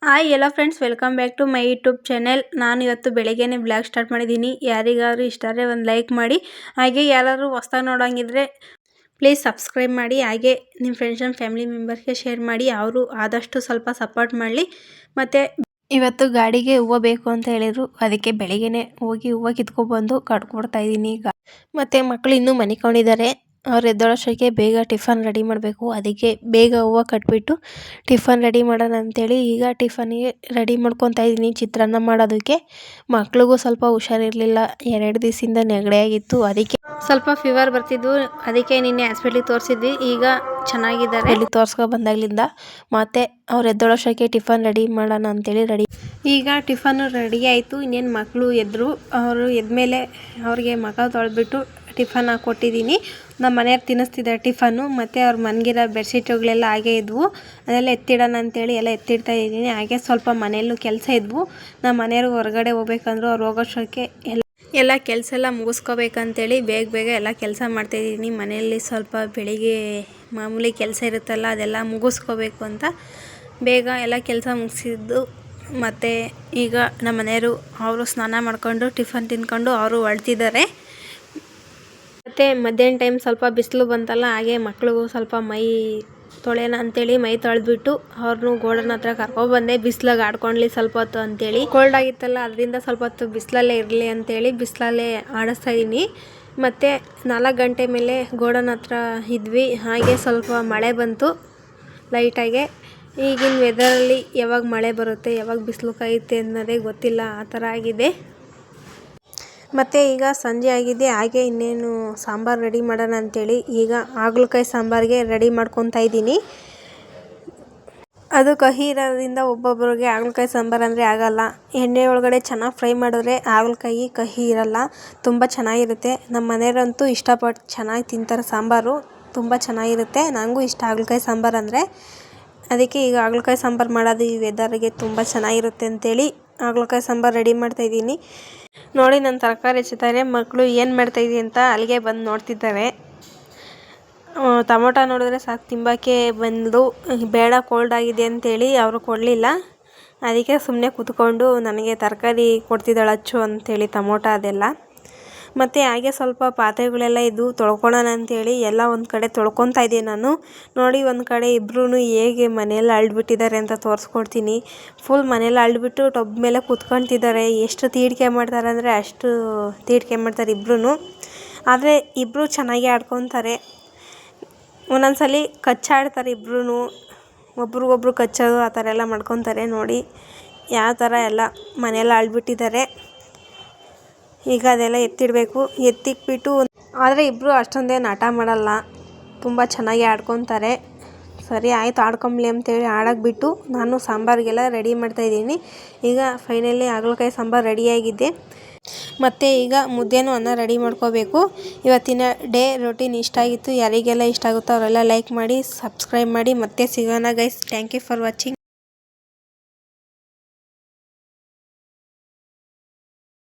Hi hello friends, welcome back to my YouTube channel. ನಾನು ಇವತ್ತು ಬೆಳಗ್ಗೆನೇ ಬ್ಲಾಗ್ ಸ್ಟಾರ್ಟ್ ಮಾಡಿದ್ದೀನಿ. ಯಾರಿಗಾದ್ರೂ ಇಷ್ಟ ಆದರೆ ಒಂದು ಲೈಕ್ ಮಾಡಿ. ಹಾಗೆ ಯಾರಾದರೂ ಹೊಸ್ದಾಗಿ ನೋಡೋಂಗಿದ್ರೆ ಪ್ಲೀಸ್ ಸಬ್ಸ್ಕ್ರೈಬ್ ಮಾಡಿ. ಹಾಗೆ ನಿಮ್ಮ ಫ್ರೆಂಡ್ಸ್ ಆ್ಯಂಡ್ ಫ್ಯಾಮಿಲಿ ಮೆಂಬರ್ಸ್ಗೆ ಶೇರ್ ಮಾಡಿ. ಅವರು ಆದಷ್ಟು ಸ್ವಲ್ಪ ಸಪೋರ್ಟ್ ಮಾಡಲಿ. ಮತ್ತು ಇವತ್ತು ಗಾಡಿಗೆ ಹೂವು ಬೇಕು ಅಂತ ಹೇಳಿದರು. ಅದಕ್ಕೆ ಬೆಳಗ್ಗೆನೇ ಹೋಗಿ ಹೂವು ಕಿತ್ಕೊಬಂದು ಕಟ್ಕೊಡ್ತಾಯಿದ್ದೀನಿ ಈಗ. ಮತ್ತು ಮಕ್ಕಳು ಇನ್ನೂ ಮನಿಕೊಂಡಿದ್ದಾರೆ. ಅವ್ರು ಎದ್ದೊಳೋಷ್ಟಕ್ಕೆ ಬೇಗ ಟಿಫನ್ ರೆಡಿ ಮಾಡಬೇಕು. ಅದಕ್ಕೆ ಬೇಗ ಹೂವು ಕಟ್ಬಿಟ್ಟು ಟಿಫನ್ ರೆಡಿ ಮಾಡೋಣ ಅಂಥೇಳಿ ಈಗ ಟಿಫನಿಗೆ ರೆಡಿ ಮಾಡ್ಕೊತಾ ಇದ್ದೀನಿ, ಚಿತ್ರಾನ್ನ ಮಾಡೋದಕ್ಕೆ. ಮಕ್ಳಿಗೂ ಸ್ವಲ್ಪ ಹುಷಾರಿರಲಿಲ್ಲ, 2 ದಿವಸದಿಂದ ನೆಗಡಿ ಆಗಿತ್ತು. ಅದಕ್ಕೆ ಸ್ವಲ್ಪ ಫೀವರ್ ಬರ್ತಿದ್ದು. ಅದಕ್ಕೆ ನಿನ್ನೆ ಹಾಸ್ಪಿಟ್ಲಿಗೆ ತೋರಿಸಿದ್ವಿ. ಈಗ ಚೆನ್ನಾಗಿದ್ದಾರೆ. ಇಲ್ಲಿ ತೋರಿಸ್ಕೊ ಬಂದಾಗಲಿಂದ ಮತ್ತೆ ಅವ್ರು ಎದ್ದೊಳೋಷ್ಟಕ್ಕೆ ಟಿಫನ್ ರೆಡಿ ಮಾಡೋಣ ಅಂಥೇಳಿ ಈಗ ಟಿಫನ್ ರೆಡಿ ಆಯಿತು. ಇನ್ನೇನು ಮಕ್ಕಳು ಎದ್ದರು. ಅವರು ಎದ್ಮೇಲೆ ಅವ್ರಿಗೆ ಮುಖ ತೊಳೆದ್ಬಿಟ್ಟು ಟಿಫನ್ ಹಾಕ್ಕೊಟ್ಟಿದ್ದೀನಿ. ನಮ್ಮ ಮನೆಯವ್ರು ತಿನ್ನಿಸ್ತಿದ್ದಾರೆ ಟಿಫನ್ನು. ಮತ್ತು ಅವ್ರ ಮನ್ಗಿರೋ ಬೆಡ್ಶೀಟುಗಳೆಲ್ಲ ಹಾಗೆ ಇದ್ವು, ಅದೆಲ್ಲ ಎತ್ತಿಡೋಣ ಅಂತೇಳಿ ಎಲ್ಲ ಎತ್ತಿಡ್ತಾ ಇದ್ದೀನಿ. ಹಾಗೆ ಸ್ವಲ್ಪ ಮನೆಯಲ್ಲೂ ಕೆಲಸ ಇದ್ವು. ನಮ್ಮ ಮನೆಯವ್ರು ಹೊರಗಡೆ ಹೋಗ್ಬೇಕಂದ್ರು. ಅವ್ರು ಹೋಗೋಷ್ಟಕ್ಕೆ ಎಲ್ಲ ಕೆಲಸ ಎಲ್ಲ ಮುಗಿಸ್ಕೋಬೇಕಂತೇಳಿ ಬೇಗ ಎಲ್ಲ ಕೆಲಸ ಮಾಡ್ತಾಯಿದ್ದೀನಿ. ಮನೆಯಲ್ಲಿ ಸ್ವಲ್ಪ ಬೆಳಿಗ್ಗೆ ಮಾಮೂಲಿ ಕೆಲಸ ಇರುತ್ತಲ್ಲ, ಅದೆಲ್ಲ ಮುಗಿಸ್ಕೋಬೇಕು ಅಂತ ಬೇಗ ಎಲ್ಲ ಕೆಲಸ ಮುಗಿಸಿದ್ದು. ಮತ್ತು ಈಗ ನಮ್ಮ ಮನೆಯವರು ಅವರು ಸ್ನಾನ ಮಾಡ್ಕೊಂಡು ಟಿಫನ್ ತಿಂದ್ಕೊಂಡು ಅವರು ಹೊರಡ್ತಿದ್ದಾರೆ. ಮತ್ತು ಮಧ್ಯಾಹ್ನ ಟೈಮ್ ಸ್ವಲ್ಪ ಬಿಸಿಲು ಬಂತಲ್ಲ, ಹಾಗೆ ಮಕ್ಳಿಗೂ ಸ್ವಲ್ಪ ಮೈ ತೊಳೆಯೋಣ ಅಂತೇಳಿ ಮೈ ತೊಳೆದ್ಬಿಟ್ಟು ಅವ್ರನ್ನೂ ಗೋಡನ್ ಹತ್ರ ಕರ್ಕೊಬಂದೆ. ಬಿಸಿಲಾಗ ಆಡ್ಕೊಳ್ಳಿ ಸ್ವಲ್ಪ ಹೊತ್ತು ಅಂತೇಳಿ. ಕೋಲ್ಡ್ ಆಗಿತ್ತಲ್ಲ, ಅದರಿಂದ ಸ್ವಲ್ಪ ಹೊತ್ತು ಬಿಸಿಲಲ್ಲೇ ಇರಲಿ ಅಂತೇಳಿ ಬಿಸಿಲಲ್ಲೇ ಆಡಿಸ್ತಾ ಇದ್ದೀನಿ. ಮತ್ತು 4 ಗಂಟೆ ಮೇಲೆ ಗೋಡನ್ ಹತ್ರ ಇದ್ವಿ. ಹಾಗೆ ಸ್ವಲ್ಪ ಮಳೆ ಬಂತು ಲೈಟಾಗೆ. ಈಗಿನ ವೆದರಲ್ಲಿ ಯಾವಾಗ ಮಳೆ ಬರುತ್ತೆ, ಯಾವಾಗ ಬಿಸಿಲು ಕಾಯುತ್ತೆ ಅನ್ನೋದೇ ಗೊತ್ತಿಲ್ಲ, ಆ ಥರ ಆಗಿದೆ. ಮತ್ತು ಈಗ ಸಂಜೆ ಆಗಿದೆ. ಹಾಗೆ ಇನ್ನೇನು ಸಾಂಬಾರು ರೆಡಿ ಮಾಡೋಣ ಅಂಥೇಳಿ ಈಗ ಹಾಗಲಕಾಯಿ ಸಾಂಬಾರಿಗೆ ರೆಡಿ ಮಾಡ್ಕೊತಾ ಇದ್ದೀನಿ. ಅದು ಕಹಿ ಇರೋದ್ರಿಂದ ಒಬ್ಬೊಬ್ಬರಿಗೆ ಹಾಗಲಕಾಯಿ ಸಾಂಬಾರು ಅಂದರೆ ಆಗೋಲ್ಲ. ಎಣ್ಣೆ ಒಳಗಡೆ ಚೆನ್ನಾಗಿ ಫ್ರೈ ಮಾಡಿದ್ರೆ ಹಾಗಲಕಾಯಿ ಕಹಿ ಇರೋಲ್ಲ, ತುಂಬ ಚೆನ್ನಾಗಿರುತ್ತೆ. ನಮ್ಮ ಮನೆಯವರಂತೂ ಇಷ್ಟಪಟ್ಟು ಚೆನ್ನಾಗಿ ತಿಂತಾರೆ. ಸಾಂಬಾರು ತುಂಬ ಚೆನ್ನಾಗಿರುತ್ತೆ. ನನಗೂ ಇಷ್ಟ ಹಾಗಲಕಾಯಿ ಸಾಂಬಾರು ಅಂದರೆ. ಅದಕ್ಕೆ ಈಗ ಹಾಗಲಕಾಯಿ ಸಾಂಬಾರು ಮಾಡೋದು ಈ ವೆದರ್ಗೆ ತುಂಬ ಚೆನ್ನಾಗಿರುತ್ತೆ ಅಂತೇಳಿ ಹಾಗಲಕಾಯಿ ಸಾಂಬಾರು ರೆಡಿ ಮಾಡ್ತಾಯಿದ್ದೀನಿ. ನೋಡಿ, ನನ್ನ ತರಕಾರಿ ಹೆಚ್ಚುತ್ತಾರೆ. ಮಕ್ಕಳು ಏನು ಮಾಡ್ತಾಯಿದ್ದೀನಿ ಅಂತ ಅಲ್ಲಿಗೆ ಬಂದು ನೋಡ್ತಿದ್ದಾರೆ. ಟೊಮೊಟೊ ನೋಡಿದ್ರೆ ಸಾಕು ತಿಂಬಕ್ಕೆ ಬಂದು, ಬೇಡ ಕೋಲ್ಡ್ ಆಗಿದೆ ಅಂತೇಳಿ ಅವರು ಕೊಡಲಿಲ್ಲ. ಅದಕ್ಕೆ ಸುಮ್ಮನೆ ಕೂತ್ಕೊಂಡು ನನಗೆ ತರಕಾರಿ ಕೊಡ್ತಿದ್ದಾಳೆ ಅಚ್ಚು ಅಂಥೇಳಿ, ಟೊಮೊಟೊ ಅದೆಲ್ಲ. ಮತ್ತು ಹಾಗೆ ಸ್ವಲ್ಪ ಪಾತ್ರೆಗಳೆಲ್ಲ ಇದ್ದು ತೊಳ್ಕೊಳ್ಳೋಣ ಅಂಥೇಳಿ ಎಲ್ಲ ಒಂದು ಕಡೆ ತೊಳ್ಕೊತಾ ಇದ್ದೆ ನಾನು. ನೋಡಿ, ಒಂದು ಕಡೆ ಇಬ್ಬರೂ ಹೇಗೆ ಮನೆಯೆಲ್ಲ ಅಳ್ಬಿಟ್ಟಿದ್ದಾರೆ ಅಂತ ತೋರಿಸ್ಕೊಡ್ತೀನಿ. ಫುಲ್ ಮನೆಯೆಲ್ಲ ಅಳ್ಬಿಟ್ಟು ಟೊಬ್ ಮೇಲೆ ಕೂತ್ಕೊತಿದ್ದಾರೆ. ಎಷ್ಟು ತೀಡಿಕೆ ಮಾಡ್ತಾರೆ ಅಂದರೆ ಅಷ್ಟು ತೀಡಿಕೆ ಮಾಡ್ತಾರೆ ಇಬ್ಬರೂ. ಆದರೆ ಇಬ್ಬರು ಚೆನ್ನಾಗಿ ಆಡ್ಕೊತಾರೆ. ಒಂದೊಂದ್ಸಲಿ ಕಚ್ಚಾಡ್ತಾರೆ ಇಬ್ಬರೂ, ಒಬ್ರಿಗೊಬ್ರು ಕಚ್ಚೋದು ಆ ಥರ ಎಲ್ಲ ಮಾಡ್ಕೊತಾರೆ. ನೋಡಿ ಯಾವ ಥರ ಎಲ್ಲ ಮನೆಯೆಲ್ಲ ಅಳ್ಬಿಟ್ಟಿದ್ದಾರೆ. ಈಗ ಅದೆಲ್ಲ ಎತ್ತಿಡಬೇಕು. ಎತ್ತಿಕ್ಬಿಟ್ಟು, ಆದರೆ ಇಬ್ಬರು ಅಷ್ಟೊಂದೇನು ಹಠ ಮಾಡಲ್ಲ, ತುಂಬ ಚೆನ್ನಾಗಿ ಆಡ್ಕೊತಾರೆ. ಸರಿ ಆಯಿತು, ಆಡ್ಕೊಂಬ್ಲಿ ಅಂತೇಳಿ ಆಡೋಕೆ ಬಿಟ್ಟು ನಾನು ಸಾಂಬಾರಿಗೆಲ್ಲ ರೆಡಿ ಮಾಡ್ತಾಯಿದ್ದೀನಿ. ಈಗ ಫೈನಲಿ ಹಾಗಲಕಾಯಿ ಸಾಂಬಾರು ರೆಡಿಯಾಗಿದೆ. ಮತ್ತು ಈಗ ಮುದ್ದೆನೂ ಅನ್ನ ರೆಡಿ ಮಾಡ್ಕೋಬೇಕು. ಇವತ್ತಿನ ಡೇ ರೊಟೀನ್ ಇಷ್ಟ ಆಗಿತ್ತು. ಯಾರಿಗೆಲ್ಲ ಇಷ್ಟ ಆಗುತ್ತೋ ಅವರೆಲ್ಲ ಲೈಕ್ ಮಾಡಿ, ಸಬ್ಸ್ಕ್ರೈಬ್ ಮಾಡಿ. ಮತ್ತೆ ಸಿಗೋಣ guys. Thank you for watching.